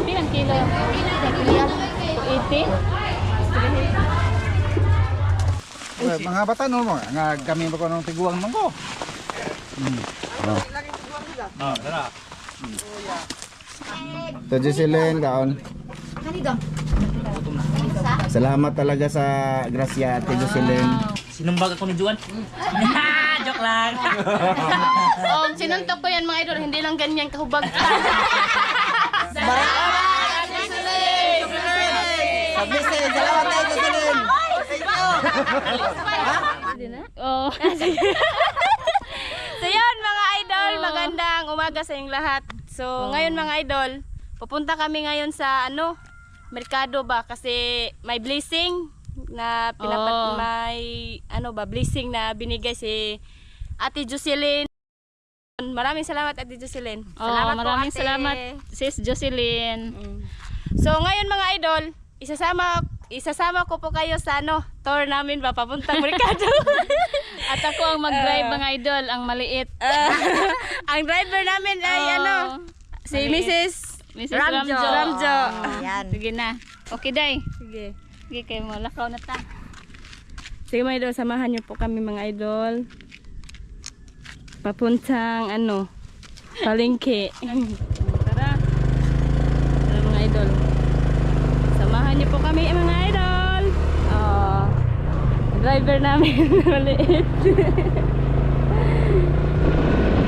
Pilang kilo? 80? Mga bata no mo nga kami ba ko ng tiguang mangko. Ito Jocelyn daon. Salamat talaga sa grasya Ate Jocelyn. Sinumbag ako ni Juan. Joke lang. Oh, sinuntok ko yan mga idol, hindi lang ganyan kahubag. Jocelyn, salamat tayo Jocelyn. Oh. So yun mga idol, magandang umaga sa inyong lahat. So ngayon mga idol, pupunta kami ngayon sa merkado ba kasi may blessing na blessing na binigay si Ate Jocelyn. Maraming salamat Ate Jocelyn. Salamat maraming po, Ate. salamat Sis Jocelyn. So ngayon mga idol, isasama ko po kayo sa tour namin ba papuntang merkado. At ako ang mag-drive mga idol, ang maliit. Ang driver namin ay si maliit. Mrs. Ramjo. Ramjo. Yan. Sige na. Okay day. Sige. Sige kayo mo, lakaw na ta. Sige mga idol, samahan niyo po kami mga idol. Papuntang palengke. Tara. Tara mga idol. Samahan niyo po kami mga idol. Driver namin maliit.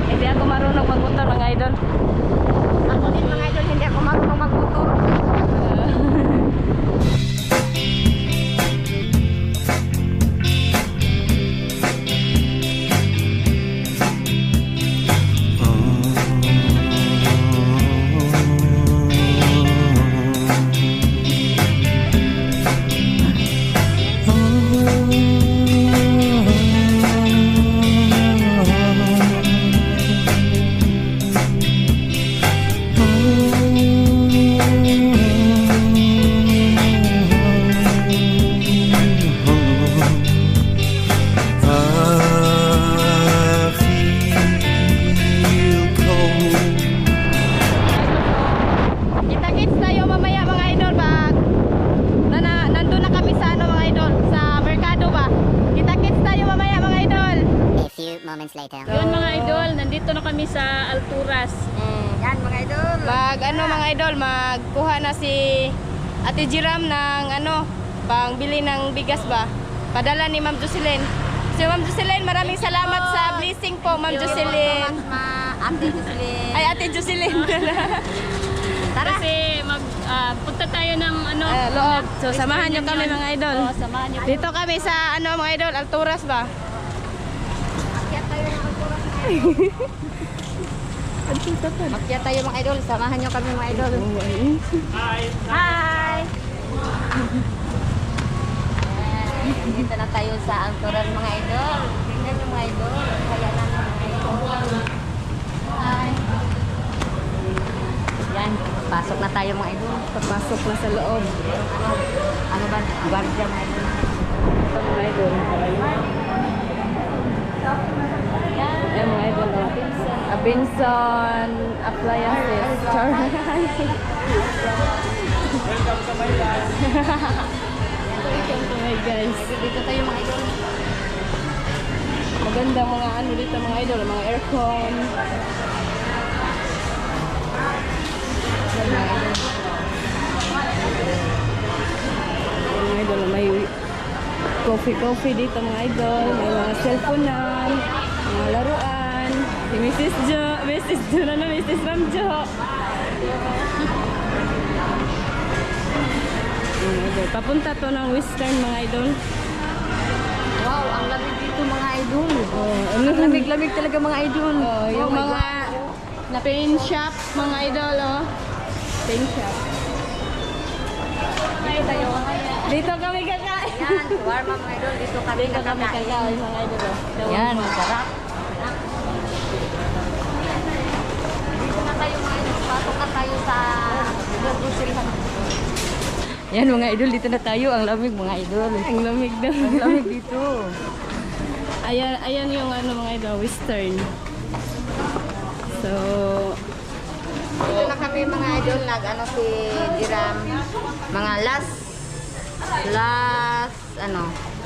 Hindi ako marunong magmotor mga idol. Ako din mga idol, hindi ako marunong magmotor. Kita-kits tayo mamaya mga idol pag nandun na kami sa mga idol sa merkado ba. Kita-kits tayo mamaya mga idol. A few moments later. Yun mga idol, nandito na kami sa Alturas. Yan mga idol. Mga idol, magkuha na si Ate Jiram ng pangbili ng bigas ba. Padala ni Ma'am Jocelyn. Si Ma'am Jocelyn, maraming salamat sa blessing po Ma'am Jocelyn. Ate Jocelyn. Ay Ate Jocelyn. Kasi punta tayo ng Loob. So samahan niyo kami mga idol. Oo, samahan niyo. Dito kami sa mga idol, Alturas ba? Makyat tayo mga idol. Samahan nyo kami mga idol. Hi! Dito na tayo sa Alturas mga idol. Tingnan nyo mga idol. Kaya namin mga idol. Hi! Yan. Pasok na tayo mga idol. Papasok na sa loob. Ano ba? Guardia mga idol. Ito mga idol. Ayan mga idol. Benson Appliances. Welcome to my guys. Dito tayo mga idol. Magandang mga dito mga idol, mga aircon. Mga idol, may coffee dito mga idol, may mga cellphone-an, mga laruan. Si Mrs. Ramjo. Mga idol, papunta to ng Western mga idol. Wow, ang lamig dito mga idol. Ang Lamig-lamig talaga mga idol. yung my mga God. paint shop mga idol paint shop. Dito kami kakain. Yan, warma mga idol. Dito kami kakain mga idol. Yan, sarap. Dito na tayo mga idol. Pasok na tayo sa groceryhan. Yan mga idol, dito na tayo. Ang lamig mga idol. Ang lamig daw. Ang lamig dito. Ayan yung ano mga idol, western. So, Dito na kami mga idol, nag-ano si Jiram, mga last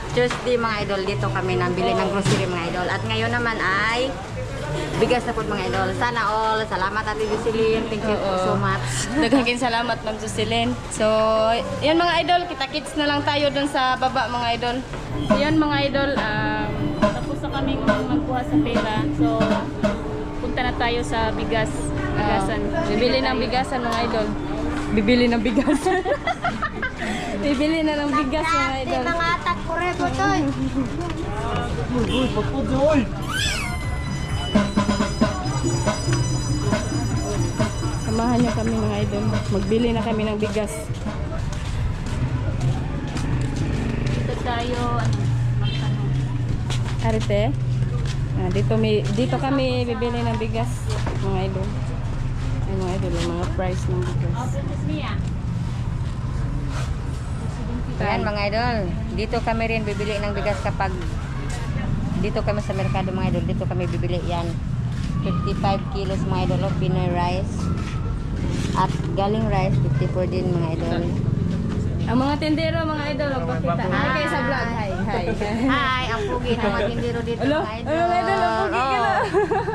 Tuesday mga idol, dito kami nabili ng grocery mga idol. At ngayon naman ay bigas na po mga idol. Sana all, salamat Ate Jocelyn, thank you so much. daghang salamat Ma'am Jocelyn. So, yan mga idol, kita-kits na lang tayo dun sa baba mga idol. So, yan mga idol, tapos na kaming magkuha sa pera. So, punta na tayo sa bigasan. Bibili ng bigasan mga idol. Bibili ng bigas. Bibili na ng bigas mga idol. Mga atak ko rin po to. Samahan niyo kami mga idol. Magbili na kami ng bigas. Dito tayo, magtanong. Arite. Dito kami bibili ng bigas mga idol. Ay mga idol, yung mga price ng bigas. Ayan mga idol, dito kami rin bibili ng bigas kapag dito kami sa merkado mga idol, dito kami bibili yan. 55 kilos mga idol of Pinoy rice. At galing rice, 54 din mga idol. Ang mga tindero mga idol, magpakita. Hi kayo sa vlog. Hi. Hi, ang pugi ng mga tindero dito Hello? mga idol. Ay, mga idol, ang pugi ka na.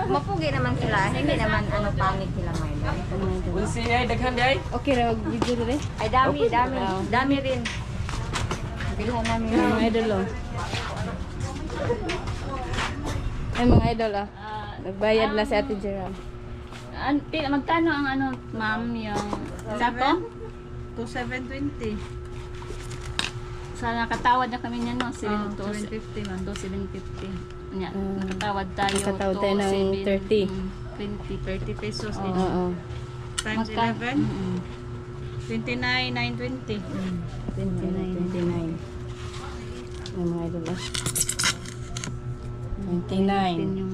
Mapugi naman sila, hindi naman pangit sila mga idol. Unsi ay daghan day. Okay ra mag-video rin. Ay dami rin. Bilhan namin. Mga idol oh. Ay mga idol ah. Nagbayad na si Ate Jeram. Magkano ang ano, ma'am, yung sako? 2720. Sa nakatawad na kami niya, no? 750 man. 750. Nya, nakatawad tayo. Nakatawad tayo ng 30. 30 pesos Oo. each. Oo. Times 11. 29,920. 29. Ay mga idol ah. 29. Yung...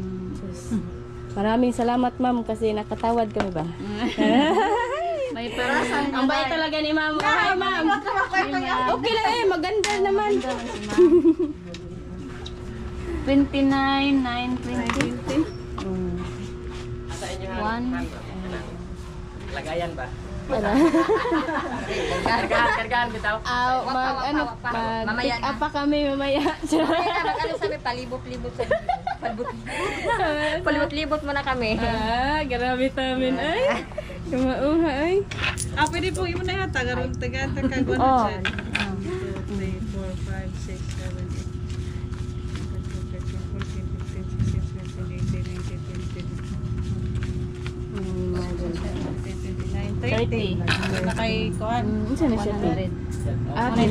Maraming salamat ma'am kasi nakatawad kami ba? May parasan. Ang bait talaga ni ma'am. Hi ma'am. Okay lang eh, maganda naman. 29,920. One. Lagayan ba? Wala. Kargaan bitaw. Mag-pick up pa kami mamaya. Mag-ano sabi, palibot-libot sa palibot-libot mo na kami. Grabe tamin ay. Kumauha ay. Pwede po yung na yata. Garoon taga-kagwan Oh. na dyan. 1, 2, 3, 4, 5, 6, 7, 8, 30. Nakay kuhan. Saan na siya? 100.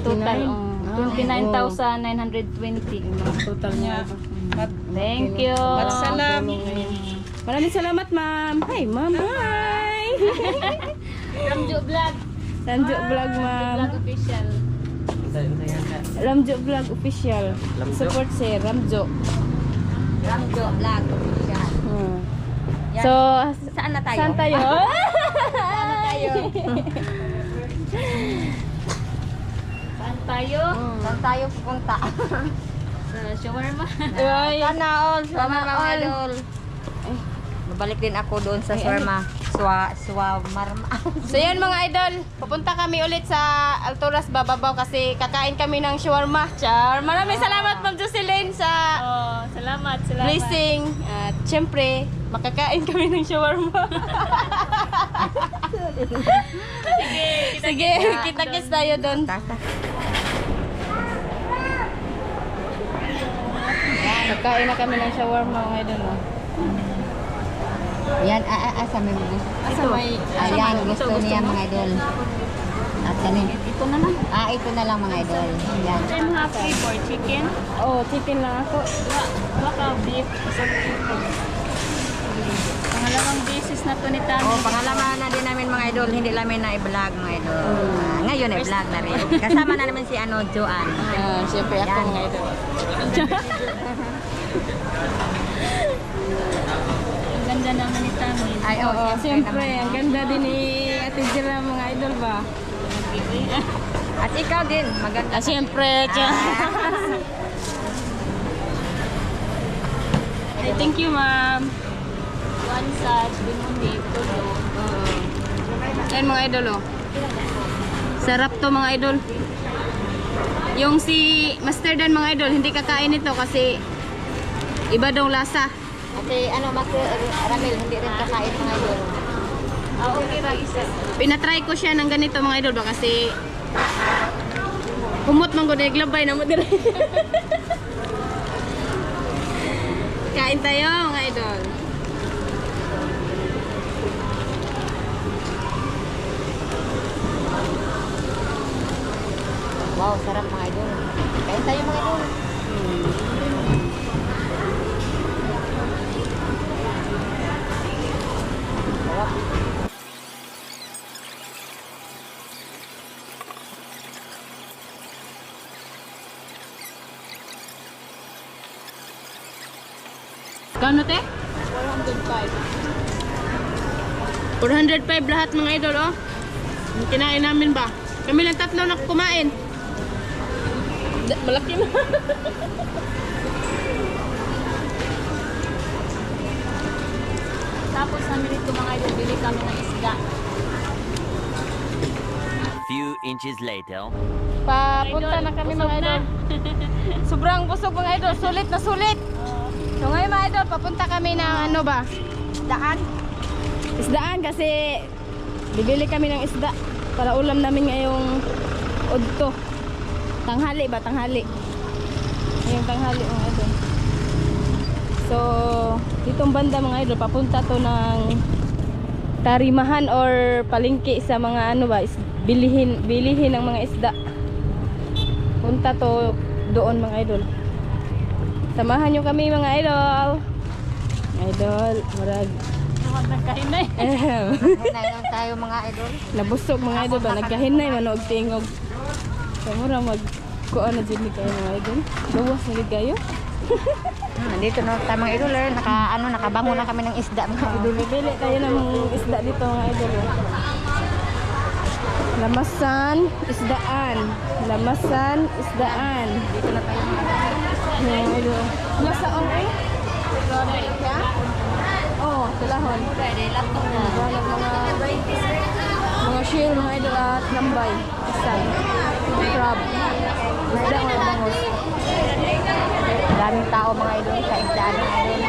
Total. 29,920. 29,920. Total niya. Thank you. Matsalam. Maraming salamat ma'am. Hi ma'am. Hi. Ramjo Vlog. Ramjo Vlog ma'am. Vlog official. Ramjo Vlog official. Support si Ramjo. Ramjo Vlog official. Yan. So, Saan na tayo? saan tayo? Saan tayo? Saan tayo pupunta? Sa shawarma. Ay, Sana all. Sana mga idol. Babalik din ako doon sa shawarma. Shawarma. So yan mga idol, pupunta kami ulit sa Alturas Bababaw kasi kakain kami ng shawarma. Char. Maraming salamat Ma'am Jocelyn sa Oh, salamat. blessing. At syempre, makakain kami ng shawarma. Sige, kita-kits tayo doon. Kakain na kami ng shawarma mga idol. Oh. Yan, asa may gusto. Asa may Ayan, gusto niya mga idol. At kanin. Ito na lang. Ito na lang mga idol. Yan. Then half for chicken. Oh, chicken lang ako. Baka beef. Pangalawang beses na to ni Tami. Pangalaman na din namin mga idol. Hindi namin na i-vlog mga idol. Ngayon i-vlog na rin. Kasama na naman si Joanne. Syempre ako Yan. mga idol. Ang ganda naman ni Tami. Ay, Oo, syempre. naman. Ang ganda din ni Ate Jira mga idol ba? At ikaw din, maganda. Syempre. Ay, thank you, ma'am. One such, bimundi, tulo. Ayan mga idol, oh. Sarap to mga idol. Yung si Master Dan mga idol, hindi kakain ito kasi iba daw lasa. Ate, ano, Ramil, hindi rin kakain mga idol. Okay ba isa? Pinatry ko siya ng ganito mga idol ba kasi kumot man ko naglabay na mo dire. Kain tayo mga idol. Wow, sarap mga idol. Kain tayo mga idol. Kano te? 405 lahat mga idol, oh. Yung kinain namin ba? Kami lang tatlo na kumain. Malaki na. Tapos namin ito mga idol, bili kami ng isda. Few inches later. Papunta na kami mga idol. Sobrang busog mga idol, sulit na sulit. So ngayon mga idol, papunta kami ng ano ba? Isdaan. Isdaan kasi bibili kami ng isda para ulam namin ngayong udto. Tanghali ba? Tanghali. Ngayong tanghali mga idol. So, ditong banda mga idol, papunta to ng tarimahan or palengke sa mga ano ba, bilihin ng mga isda. Punta to doon mga idol. Samahan nyo kami mga idol. Idol, marag. Nagkahinay. Hinayon tayo mga idol. Nabusog mga idol ba? Nagkahinay, manog tingog. So, mura kuha na dyan ni kayo mga idol. Gawas na kayo. Nandito na tayo mga idol. Nakabango na kami ng isda mga idol. Bibili tayo ng isda dito mga idol. Lamasan, isdaan. Lamasan, isdaan. Dito na tayo mga idol. Mga idol. Nasa okay? Oo, talahon. Pwede, laptop na. Mga shell mga idol at lambay. Isang. Crab. Isda mga bangos. Daming tao mga idol sa isdaan mga idol.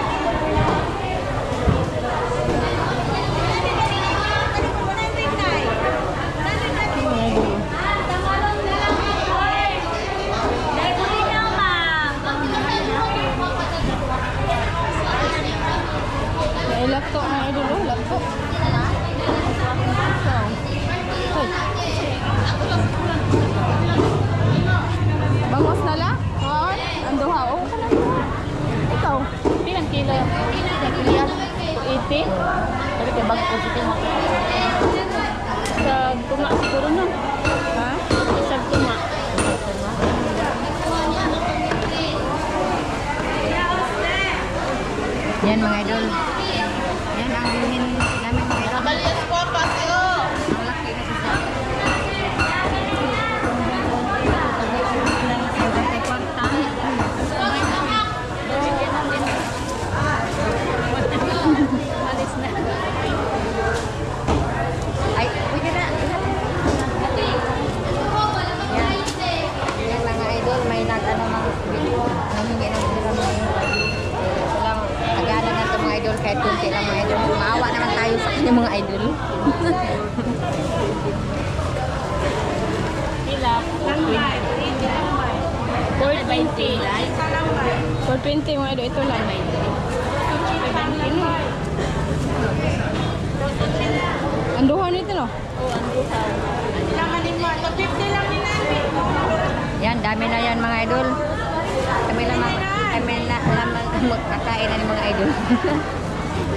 Mga idol. May lakto mga idol. Oh, lakto. Bangos na la? Oo. Anduha. Oo. Ikaw. Pilang kilo? Pilang kilo? 280? Pero kaya bago positive mo. Sa tunga siguro na. Ha? Sa tunga. Yan mga idol. Yan ang bilhin namin mga idol. Ang laki na isa. Alis na. Ay, pwede na. Yan mga idol, may nag-ano mga video. Namingi ng video mga idol. Ito lang, agada na ito mga idol, kahit kunti lang mga idol. Maawa naman tayo sa kanya mga idol. Pila? 420. 420 mga idol. Ito lang. Anduha nito no? Oo, ang duhaw. Yan, dami na yan mga idol. Kami lang magkakain na ng mga idol.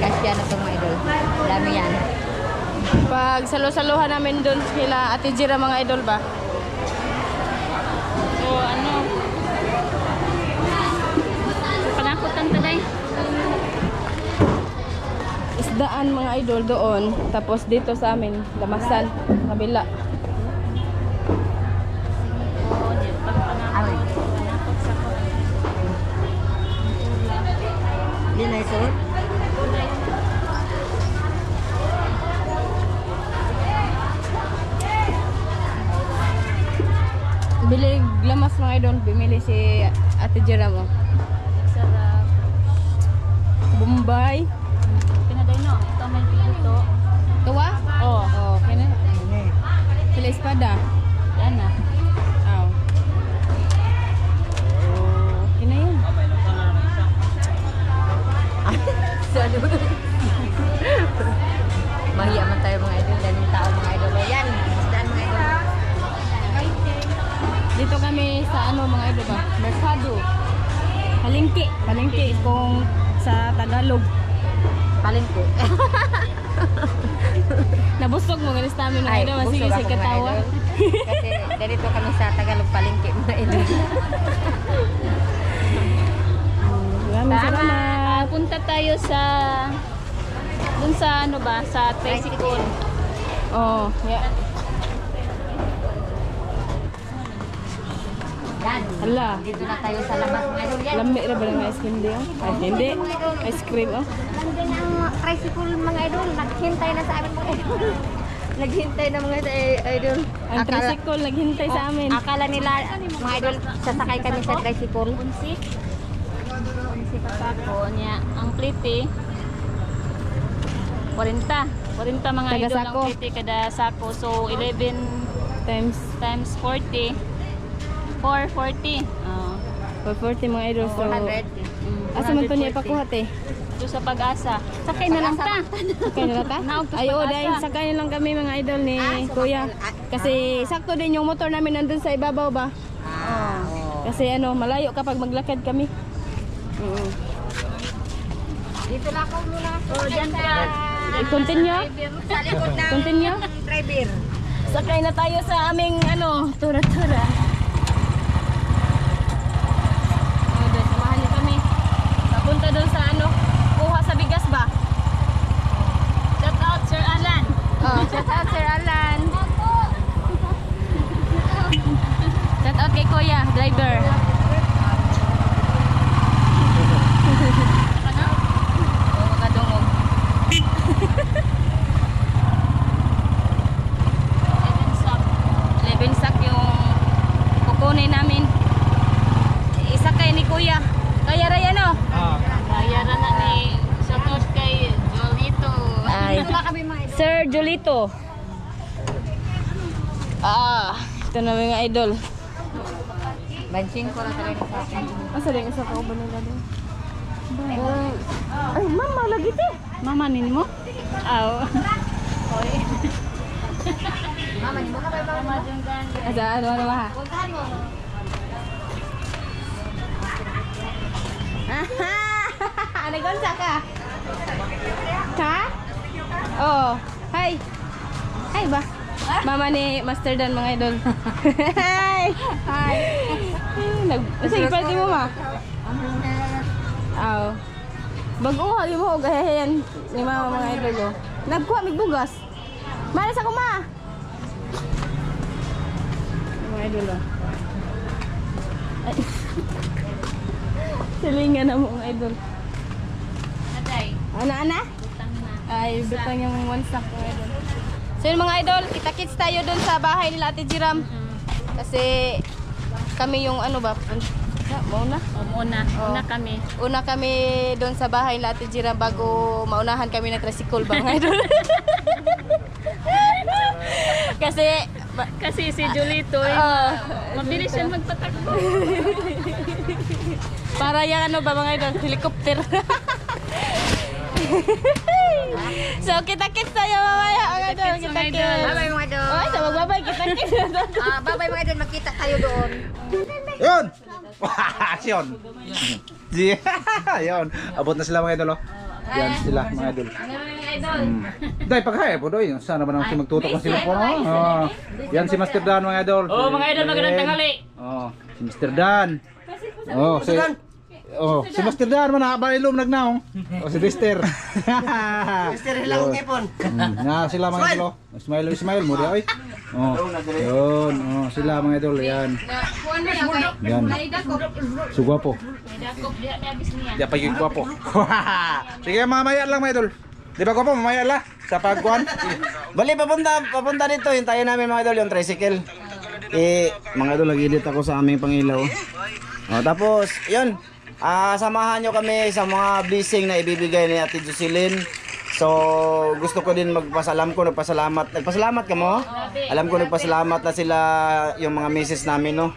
Kasya na itong mga idol. Dami yan. Pag salo-saluhan namin doon sila Ate Jira mga idol ba? So, ano? Panakutan taday. Isdaan mga idol doon. Tapos dito sa amin, Lamasan, kabila. Oo, yan. Pagpanakot. Panakot sa ko. Hindi na Ate Jiram, oh. Sarap. Bombay. Pinaday no. Ito may dito. Tuwa? Oh. Oh, kaya na. Sila espada. Yan na. Aw. Oh, okay na yun. Mahiya man tayo mga idol. Daming tao mga idol. Yan. Isdaan mga idol. Dito kami sa ano mga idol ba? Mercado. Palengke. Palengke kung sa Tagalog. Palengke. Nabusog mo galis namin mga idol. Sige, busog sige ako, mga katawa. idol. Kasi dito kami sa Tagalog Palengke mga idol. Maraming salamat. Punta tayo sa dun sa ano ba? Sa tricycle. Oh, yeah. Yan. Hala. Dito na tayo sa labas mga idol. Yan. Lami ra ba ng ice cream diyo? Ay, hindi. Ice cream, oh. Nandun ang tricycle mga idol. Naghintay na sa amin mga idol. Naghintay na mga idol. Ang tricycle naghintay sa amin. Akala nila mga idol sasakay kami sa tricycle. Unsi. Unsi kapako niya. Ang plite 40. 40 mga Taga idol sako. ang plite kada sako. So 11 Times times 40. 440. Oh. 440 mga idol. So, 400. asa man to niya pakuha te? Ito sa Pag-asa. Sakay na lang ta. Sakay na ta? Naog to Ay, oo, Pag-asa. dahil sakay na lang kami mga idol ni Kuya. Kasi sakto din yung motor namin nandun sa ibabaw ba? Kasi ano, malayo kapag maglakad kami. Dito na ako muna. Oh, dyan ka. Continue? Sa likod ng Continue? driver. Sakay na tayo sa aming ano, tura-tura. Oh, guys, samahan niyo kami. Papunta doon sa ano, kuha sa bigas ba? Shout out Sir Alan. Oh, shout out Sir Alan. Shout out kay Kuya, driver. Oo, kadungog. Even stop. 11 sack yung kukunin namin. Isakay ni Kuya. Kaya Ryan, oh. Bayaran na ni shout out kay Jolito. Ay. Dito na kami mga idol. Sir Jolito. Ito na mga idol. Bansing ko lang talaga sa akin. Asa rin isa ka ba nila doon? Ay, mama, lagi te. Mama nini mo? Aw. Mama, hindi mo ka ba Mama junggan. Asa, ano ha? Aha! Ano gonsa ka? Ha? Oh, hi. Hi ba? Mama ni Master Dan mga idol. Hi. Hi. Sige, pwede mo ma. Aw. Bago hali mo gaheyan ni mama mga idol ko. Nagkuha mig bugas. Malas ako ma. Mga idol oh. Ay. Silingan na mo mga idol. Aday. Ana? Utang na. Ay, butang yung one stack mga idol. So yun mga idol, kita-kits tayo dun sa bahay nila Ate Jiram. Kasi kami yung ano ba, mauna? Una. Oh. Una kami. Una kami dun sa bahay nila Ate Jiram bago maunahan kami ng tricycle ba mga idol? Kasi, Kasi si Jolito, mabilis siya magpatakbo. para yung ano ba mga idol, helicopter. So kita-kits tayo mamaya mga idol, kita-kits. Bye-bye mga idol. Oy, so magbabay, kita-kits. Bye-bye mga idol. Magkita tayo doon. Yun! Action! Yun. Abot na sila mga idol, oh. Yan sila mga idol. Dahil paghaya po doy. Sana ba naman magtutok ng sila po, no? Yan si Master Dan mga idol. Oh, mga idol, magandang tanghali. Oh, si Mr. Dan. Oh, si Master Dan man nakabalilom nagnaong. Oh, si Mister. Mister lang ipon. Na sila mga idol. Smile mo di ay. Oh. Yun, oh, sila mga idol, yan. Yan. So guwapo. Di pa yung guwapo. Sige, mamaya lang mga idol. Di ba guwapo, mamaya lang sa pagkuhan. Bali, papunta dito. Yung tayo namin mga idol, yung tricycle. Mga idol, nag-edit ako sa aming pangilaw. Tapos, yun. Samahan nyo kami sa mga blessing na ibibigay ni Ate Jocelyn. So, gusto ko din nagpasalamat ka mo. Alam ko nagpasalamat na sila yung mga misis namin, no?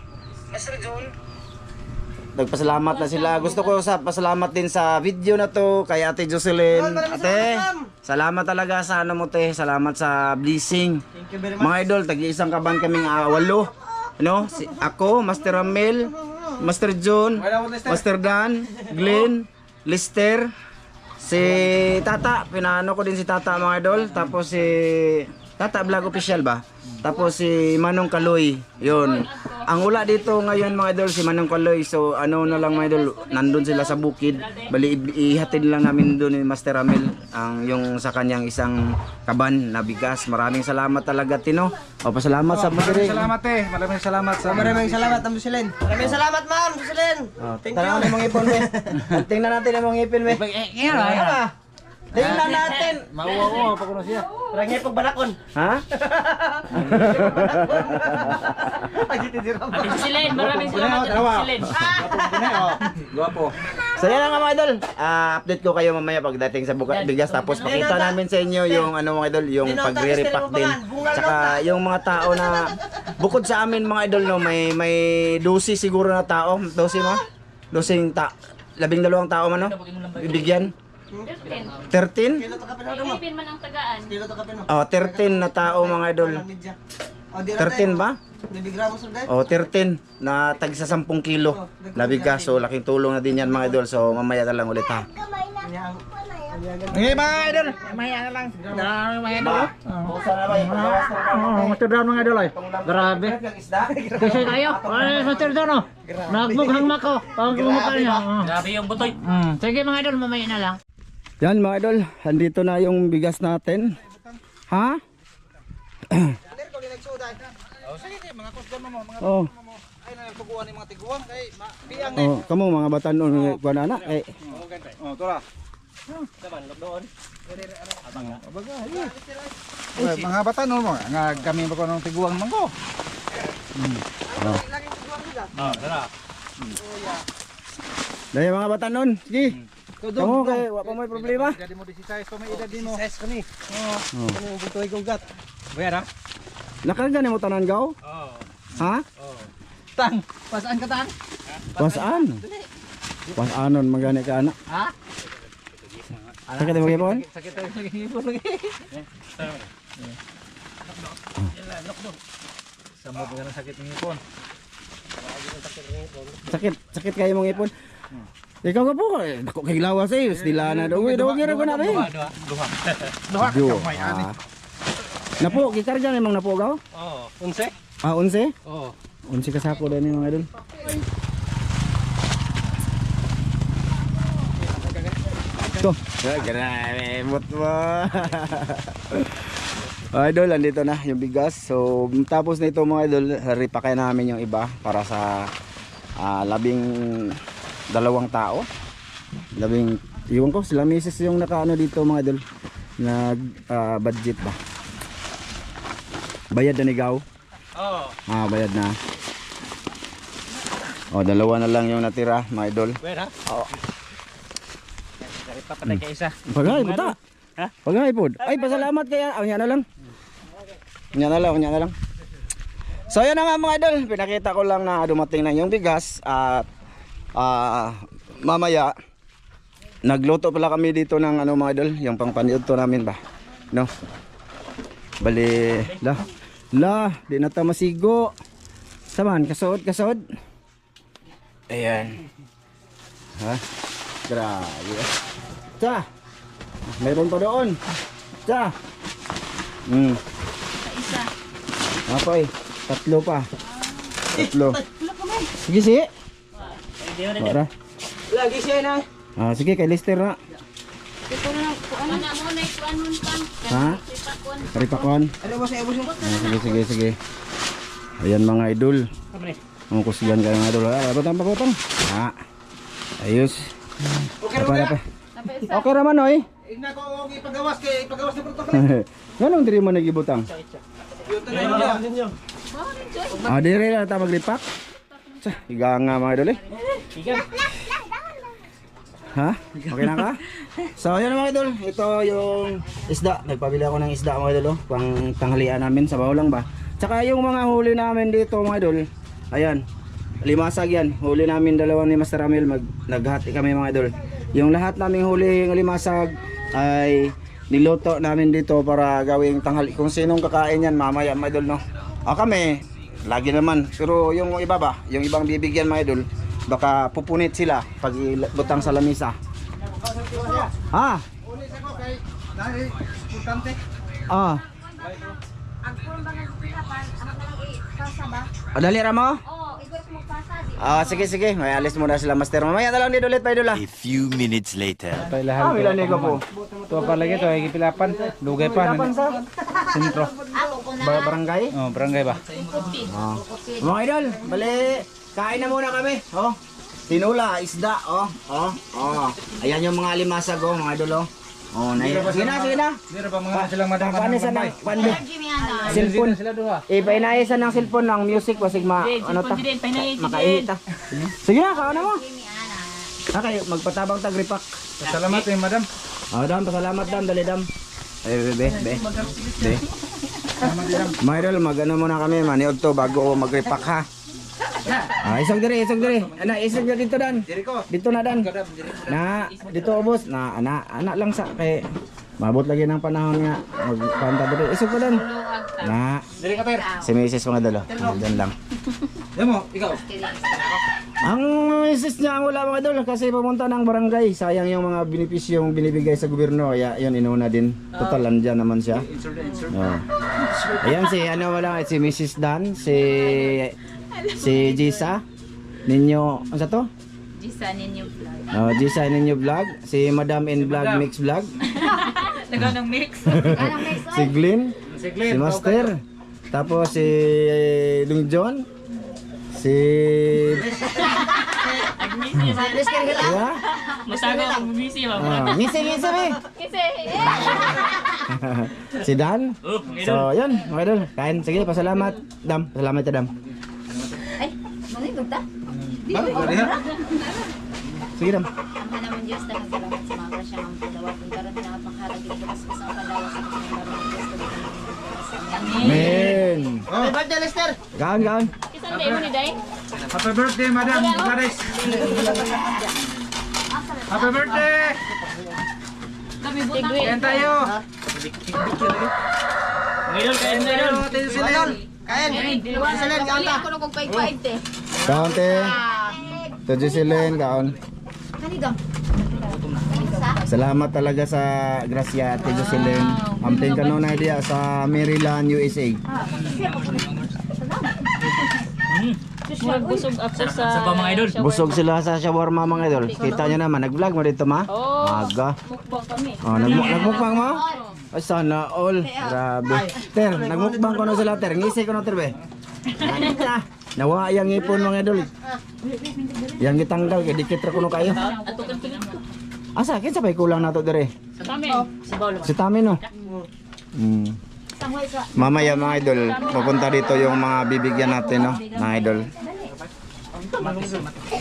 Nagpasalamat na sila. Gusto ko pasalamat din sa video na to kay Ate Jocelyn. Ate, salamat talaga sa ano mo, te. Salamat sa blessing. Mga idol, tag-iisang kaban kaming 8. No? Ako, Master Ramel, Master John, Master Dan, Glenn, Lister, si Tata, pinaano ko din si Tata mga idol. Tapos si Tata Vlog Official ba? Tapos si Manong Kaloy. Yun. Ang ula dito ngayon mga idol si Manong Kaloy. So ano na lang mga idol, nandun sila sa bukid. Bali ihatid lang namin doon ni Master Ramil ang yung sa kanyang isang kaban na bigas. Maraming salamat talaga Tino. O pasalamat sa Maraming salamat eh. Maraming salamat sa Maraming salamat Ma'am Jocelyn. Maraming salamat Ma'am Jocelyn. Thank you. Tingnan mong ipon me. Tingnan natin ang mong ipin me. Tingnan natin. Mauwa pa kuno siya. Rangi pagbalakon. Ha? Ate Jocelyn, maraming salamat Ate Jocelyn. Guwapo. So yan lang mga idol. Update ko kayo mamaya pagdating sa bigas tapos pakita namin sa inyo yung ano mga idol, yung pagre-repack din. Tsaka yung mga tao na bukod sa amin mga idol no, may 12 siguro na tao, 12 mo. 12 12 tao man no. Bibigyan. 13? Pilipin man ang tagaan. 13 na tao mga idol. 13 ba? 13 na tag sa 10 kilo na bigas. So laking tulong na din yan mga idol. So mamaya na lang ulit ha. Ngayon mga idol. Mamaya na lang. Mga idol. Master Dan mga idol ay. Grabe. Kasi tayo. Ay Master Dan oh. Nagmukhang mako. Pag mukha niya. Grabe yung butoy. Sige mga idol, mamaya na lang. Yan mga idol, andito na yung bigas natin. Ha? Oh. Ay nagtuguan ni mga tiguan kay biang ni. Oh, kamo mga batanon kuan ana kay. Oh, tora. Mga batanon mo nga kami ba ko ng tiguan man ko. Dahil mga batanon, sige. Kamu kay wa pa may problema. Jadi mo 16 to may edad din mo. 16 kani. Oh. Kani mo butoy gugat. Wera? Nakarga ni mo tanan gaw? Oo. Ha? Oo. Tang, pasaan ka tang? Pasaan? Pasanon magani ka ana? Ha? Sakit mo gipon? Sakit mo gipon lagi. Lockdown. Samot nga sakit ng ipon. Sakit kayo mong ipon. Ikaw ka po, dako kay lawas eh, sila na daw. Daw gira ko na ba? Duha. Napo, gikarga na imong napo gaw? Oo, 11. Ah, 11? Oo. 11 ka sako dani mga idol. To, grabe, mot mo. Idol, andito na yung bigas. So, tapos na ito mga idol, repakay namin yung iba para sa 12 tao. Iwan ko sila misis yung nakaano dito mga idol. Nag budget ba? Bayad na ni Gaw? Oo. Bayad na. Dalawa na lang yung natira mga idol. Wera? Oo. Dari pa patay ka isa. Pagay puta. Ha? Pagay pod. Ay pasalamat kaya. Nya na lang. Nya na lang. So yan na nga mga idol, pinakita ko lang na dumating na yung bigas at mamaya nagluto pala kami dito ng ano mga idol, yung pangpaniudto namin ba. No. Bali, di na ta masigo. Saman kasod. Ayan. Ha? Grabe. Ta. Meron pa doon. Ta. Isa. Apoy, 3 pa. 3. Sige si. Ora. Lagi siya na. Sige kay Lister na. Ano na mo next one pan. Ha? Karipakon. Ano ba sa ebos? Sige. Ayan mga idol. Ang kusigan kayo mga idol. Patang. Ayos. Okay ra. Okay raman oy. Igna ko ipagawas na protocol. Ganong diri mo nagibutang? Yuto na yun. Dire na ta maglipak. Higa nga mga idol eh. Ha? Okay na ka? So yun mga idol, ito yung isda. Nagpabili ako ng isda mga idol, pang tanghalian namin, sabaw lang ba? Tsaka yung mga huli namin dito mga idol, ayan, limasag yan. Huli namin dalawa ni Master Ramil, naghati kami mga idol. Yung lahat naming huli ng limasag ay niluto namin dito para gawing tanghali. Kung sinong kakain yan mamaya mga idol, no? Kami, lagi naman. Pero yung iba ba, yung ibang bibigyan mga idol, baka pupunit sila pag butang sa lamisa. Ah. Dali ra mo? Sige, may alis muna sila Master. Mamaya na lang dito ulit pa idol. A few minutes later. Pailahan Ilan ko po? Ito pa lagi to, ay pilapan. Lugay pa. Sentro. Barangay? Oh, barangay ba? Mga idol, bali, kain na muna kami. Oh. Tinula, isda, oh. Ayan yung mga limasag, oh, mga idol, oh. Sige na. Hindi ba mga silang madang Paano sa nang cellphone? Painaisa ng cellphone ng music o sigma ano ta? Makaita. Sige na, kaon na mo. Okay, magpatabang tagripak. Salamat madam. Dam, pasalamat dam, dali dam. Be. Mga idol, mag-ano muna kami, maniod to bago magripak ha. Isog diri. Ana, isog dito dan. Dito na dan. Na, dito ubos. Na, anak lang sa kay mabot lagi ng panahon nga magpanta diri. Isog ko dan. Na. Diri ka per. Si Mrs. mga dalo. Diyan lang. Demo, ikaw. Ang Mrs. niya ang wala mga idol kasi pumunta ng barangay. Sayang yung mga benepisyo yung binibigay sa gobyerno. Kaya yun inuna din. Total andyan naman siya. Ayan si ano wala si Mrs. Dan, si Jisa Ninyo, ano sa to? Jisa Ninyo Vlog. Jisa Ninyo Vlog, si Madam in Vlog Mix Vlog. Nagaw ng mix. Si Glenn, si Master. Tapos si Dung John. Si Diba? Masago ang busy ba? Ngisi be. Si Dan. So yun, mga idol. Kain, sige, pasalamat. Dam, pasalamat ya Dam. Sige Dam. Ang naman Diyos na salamat sa mga grasya ng pulawa kung karoon din ang pangharap dito sa isang palawa sa mga marang Diyos na Amen. Happy birthday, Lester! Gaon. Isang day mo ni Day? Happy birthday madam Gladys. Happy birthday. Kain tayo. Ngayon, kain na yun. Kain! Silen, kaon ta! Ako nung kagpay-pay te. Gaon te. Tuju silen gaon. Salamat talaga sa grasya at Jocelyn. Amping kanunay dia sa Maryland, USA. Busog ako sa... Sa pa mga idol. Busog sila sa shawarma mga idol. Kita nyo naman, nag-vlog mo dito ma? Aga. Mukbang kami. Nagmukbang mo? Ay sana all. Grabe. Ter, nagmukbang ko na sila ter. Ngisi ko na ter be. Nawa yang ipon mga idol. Yang gitanggal kay dikit ra kuno kayo. Asa kinsa bay kulang nato dire? Si Tami no. Mamaya mga idol, pupunta dito yung mga bibigyan natin no, mga idol.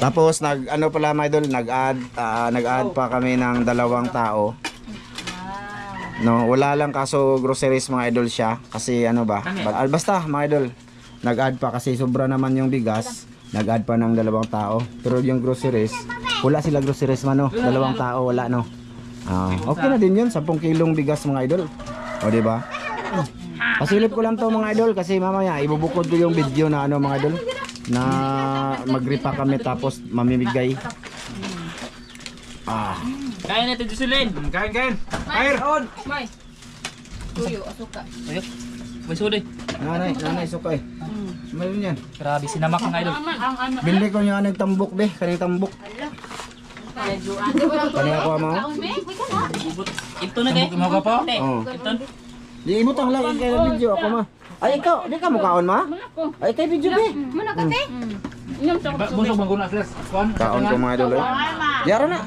Tapos ano pala mga idol, nag-add pa kami ng 2 tao. No, wala lang kaso groceries mga idol siya kasi ano ba? Basta mga idol, nag-add pa kasi sobra naman yung bigas. Nag-add pa ng 2 tao. Pero yung groceries, wala sila groceries man no. 2 tao wala no. Okay na din yun, 10 kilong bigas mga idol. O di ba? Pasilip ko lang to mga idol kasi mamaya ibubukod ko yung video na ano mga idol na magripa kami tapos mamimigay. Kain natin, Jocelyn. Kain. Air. May. Tuyo, asuka. May suday. Nanay sukay. Mayroon yan. Grabe, sinamak ng idol. Bili ko niya ng tambok be, kaning tambok. Kani ako mo? Ito na kayo. Mo ka po? Oo. Ito. Di ibutang lang kay video ako ma. Ay ikaw, di ka mo kaon ma? Ay kay video be. Manakate. Busog bang guna sila? Kaon ko mga idol. Yara na.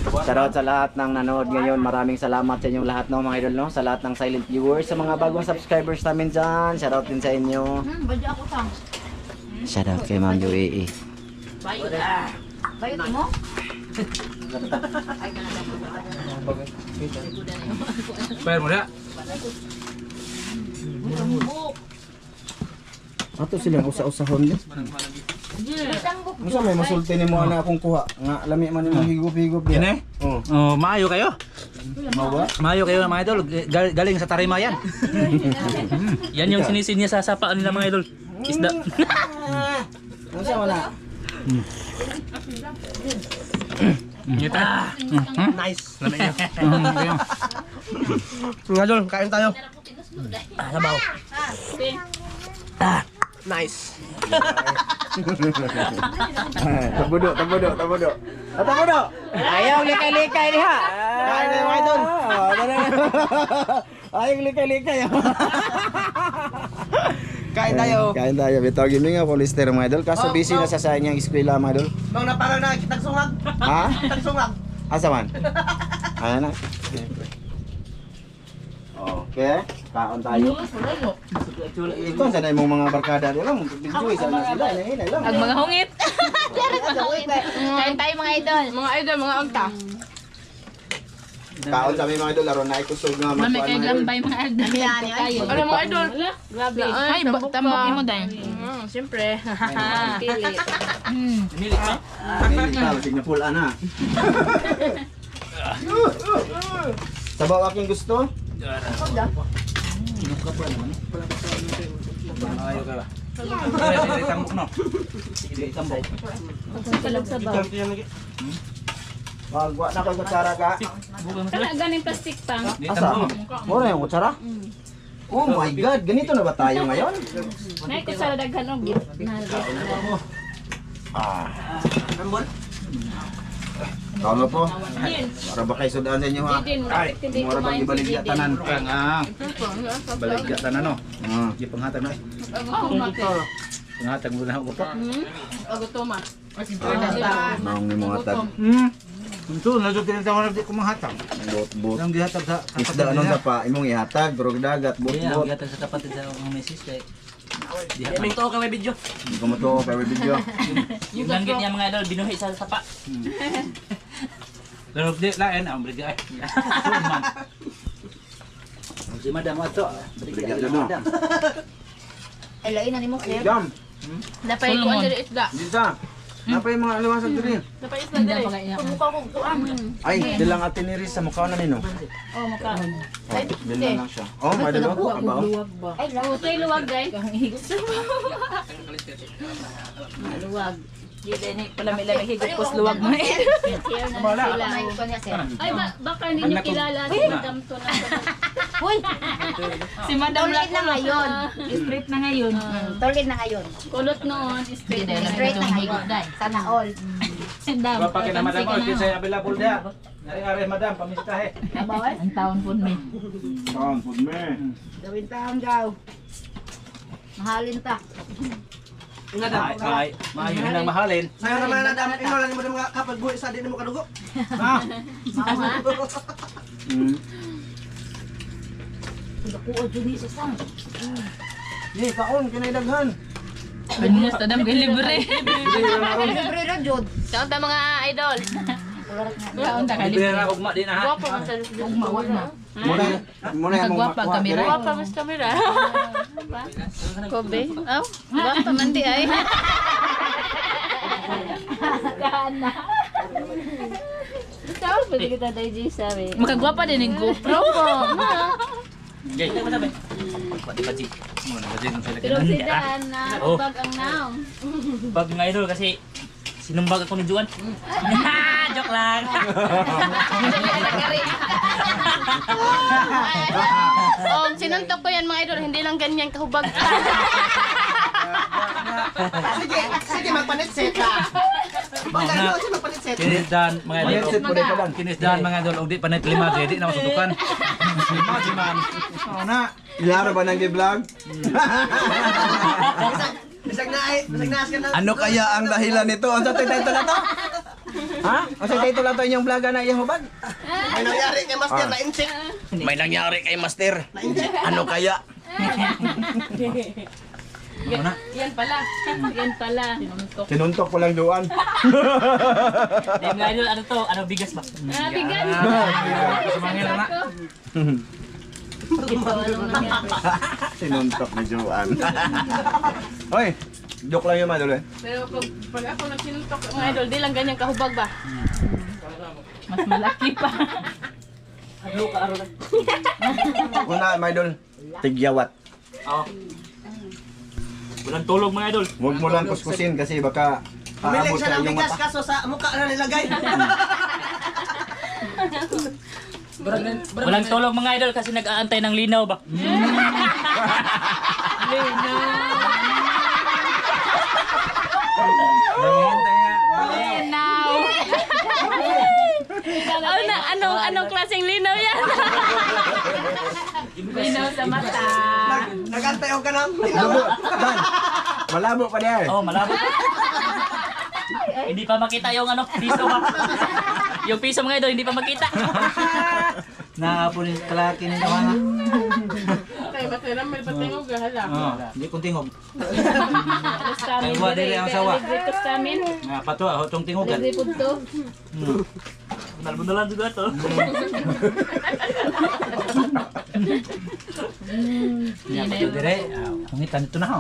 Shoutout sa lahat ng nanood ngayon. Maraming salamat sa inyong lahat no mga idol no. Sa lahat ng silent viewers, sa mga bagong subscribers namin dyan. Shoutout din sa inyo. Badya ako sang. Shout out kay Ma'am UAE. Bayot mo? Bayar mo na. Ato silang usa-usahon din. Musa may masulti ni mo ana akong kuha. Nga lami man nimo higop-higop diya. Ini? Oh. Oh, maayo kayo. Mao ba? Maayo kayo mga idol. Galing sa Tarima yan. Yan yung sinisin niya sa sapa nila mga idol. Isda. Musa wala. Ngita. Nice. Lamig yun. Mga idol, kain tayo. Sabaw. Nice. Tabudo. Tabudo. Ayaw likay-likay diha. Kain tayo mga idol. Ayaw likay-likay. Kain tayo. Bitaw gini nga polister mga idol. Kaso busy na sa sayang yung eskwela mga idol. Bang na parang nakitag sungag. Ha? Kitag sungag. Asa man? Ayan na. Okay, kaon tayo. Ito sa na mong mga barkada nila, enjoy sana sila, hinay lang. Ang mga hungit. Kain tayo mga idol. Mga idol, mga unta. Kaon kami mga idol, laro na ikusog nga Mami kay mga idol. gambay mga idol. Kayo. Ano mga idol? Grabe. Ay, tambok mo dahil. Siyempre. Pili. Nilik pa. Nili ka, tignan full ana. Sabaw aking gusto? Maayo kayo. Tambok no. Sige, tambok. Magwa na kay kutsara ka. Kana ganing plastic pang. Asa? Mura yung kutsara? Oh my god, ganito na ba tayo ngayon? Nay ko sa daghan og git. Kaon na po. Para ba kayo sudaan sa inyo ha? Ay, Mura bang ibaligya tanan? Baligya tanan no. Ah. Di panghatag na. Panghatag mo na ako pa. Agutoma. Naong ni mga tag. Ito, nadutin sa mga di ko manghatag. Bot-bot. Ang gihatag sa Isda anong dapa, imong ihatag, durog dagat, Iya, bot-bot. gihatag sa kapatid sa mga misis kay. Di May to ka may video. Hindi ko matuo pa video. Yung langgit niya mga idol binuhi sa sapa. Pero di lain ang brigay. Si madam ato. Brigyan na no. Ay lain na nimo sir. Jam, Napay ko ang diri isda. dito. Napay mga aliwasag diri. Napay isda diri. Pumukha ko kuan. Ay, dilang atiniris sa mukha na nino. Oh maka. Oh, dilan lang siya. Oh, may dalo. Abaw. Ay luwag. Luwag guys. Luwag. Di ni pala may lamig higop pos luwag mo. Ay baka hindi niyo kilala si Madam to na. Uy, Si Madam tulid na ngayon. Straight na ngayon. Tulid na ngayon. Kulot noon, straight na Straight na ngayon. Sana all. Sendam. Papakin na madam oh, kinsa available dia. Ari-ari madam pamisitahe. Ang taon po may. Kaon pud me. Gawin taon daw. Mahalin ta. Ay, maayo nang mahalin. Sayo naman na dami ino lang mo mga kapag buhi sa di mo kadugo. Ha? Ni kaon kinay daghan. Ano sa dam libre. Libre ra jud. Kaunta mga idol. Taon ta kali. Libre na ugma din ha. Guwapo man sa Muna yung Kagwapa ang kamera. Guwapa mas kamera. Kobe. Aw, guwapa man di ay. Kana. Taon pwede kita tayo di sabi. Makagwapa din ng GoPro ko. Gay, ano sabi? Pati. Mo na din sila Pero kanan. si Dan na Oh. ubag ang naong. Pag mga idol kasi sinumbag ako ni Juan. Joke lang. Sinuntok ko yan mga idol, hindi lang ganyan kahubag. Sige magpanitset ka. Bagay mo si magpanitset. Kinisdan mga idol. Mindset po dito lang. Kinisdan mga idol og di pa net lima kay di na masutukan. Lima di man. Oh na. Ilaro ba nang gi-vlog? Bisag na askan na. Ano kaya ang dahilan nito? Ang sa title na to? Ha? Ang sa title na to inyong vlog na iyong hubad? May nangyari kay Master na insik. May nangyari kay Master. Ano kaya? Muna. Yan pala. Yan pala. Sinuntok ko lang doon. Di mga idol, ano to? Ano bigas ba? Ah, bigan. Sumangil na. Sinuntok ni Joan. Hoy, joke lang yun, Madol eh. Pero pag ako nagsinuntok, mga idol, di lang ganyan kahubag ba? Mas malaki pa. Una, Madol, tigyawat. Oo. Walang tulog mga idol. Huwag mo lang kuskusin kasi baka Umilig aabot siya sa ng iyong bigas mata. kaso sa mukha na nilagay. Walang tulog mga idol kasi nag-aantay ng linaw ba? Linaw! Anong klaseng linaw yan? Linaw sa mata. Nagantay ako ka na. Malabo, Dan. Malabo pa diyan. Oh, malabo. Hindi pa makita yung ano, piso ba? Yung piso mga idol, hindi pa makita. Naapo ni kalaki ni mga. Kaya ba kaya may patingog hala? Oh, hindi kong tingog. Alas kami. Ay, wala dili ang asawa. Libre sa amin. Nga pato, tong tingogan. Libre po to. Bunal-bunalan juga to. Nga pato dire. Kungitan ito na ho.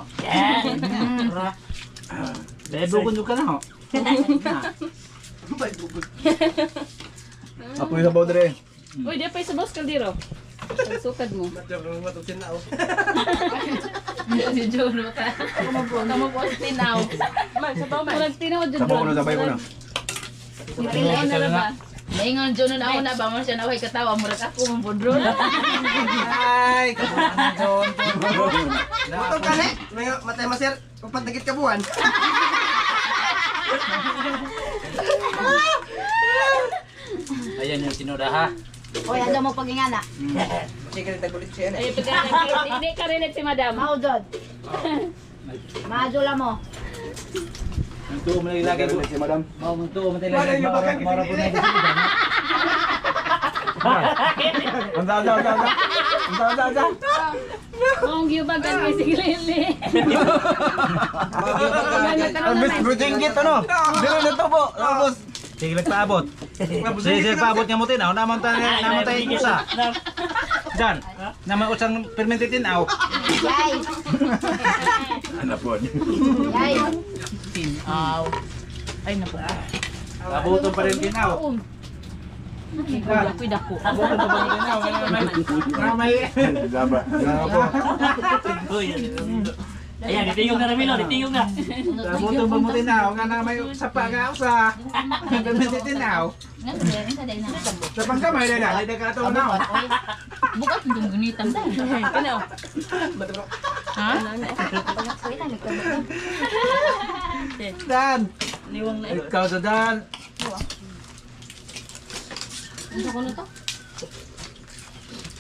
Bebo ko ka na ho. Ako yung sabaw dire. Uy, di pa sa boss kaldero. Sukad mo. Si Jono ka. Kamu po tinaw. Murag tinaw dyan. Sabaw ko na, sabay ko na. Tinaw na na ba? Naingon Jono na ako na ba mo siya na huwag katawa. Murag ako mong podro na. Ay, kabuan John. Butong ka na. May matay masir. Upat nagit ka buwan. Ayan yung tinuda ha. Oy, ano mo pagingana? Sige, nagtagulit siya na. Ay, pagka hindi ka rin si madam. Maudod. Maadula mo. Ang tuo mo lagi ko. Si Madam. Oh, ang tuo mo lagi. Mara po na ito. Ang Mong giubagan kay Siglili. Brutinggit ano? Dilo na to po. Tapos. Sige, nagpaabot. Sige, paabot niya mo tinaw. Naman tayo usa. Jan, naman usang fermented tinaw. Yay! Ano po? Yay! Tinaw. Ay, naku. Abuton pa rin tinaw. Kuy dako. Abuton pa rin tinaw. May Gaba. Uy, ayan, ditingog na Ramilo, ditingog na. abuton pa mo tinaw. Nga na may sapa ka usa. Fermented tinaw. Sa pangkamay na dahil ka ito na. Bukas yung gunitan dahil. Tinaw. Ha? Dan, Liwang na. ikaw sa Dan. Ano ko na to?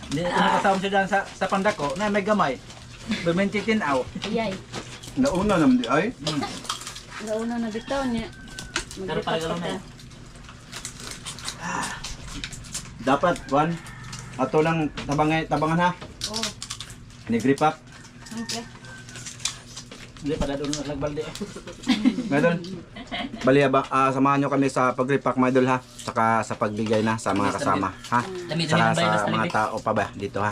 Hindi ko nakasama siya dyan sa pandako na may gamay. Fermented tinaw. Ayay. Nauna naman di ay. Nauna na bitaw niya. Pero para gano'n na yun. Dapat, Juan. Ato lang tabangan ha. Oo. Ni-grip up. Siyempre. Hindi pa doon nagbalde. Medol. Bali samahan nyo kami sa pag-grip pack, Medol ha. Saka sa pagbigay na sa mga kasama ha. Dami-dami Saka ng bayad sa sa mga libig. tao pa ba dito ha.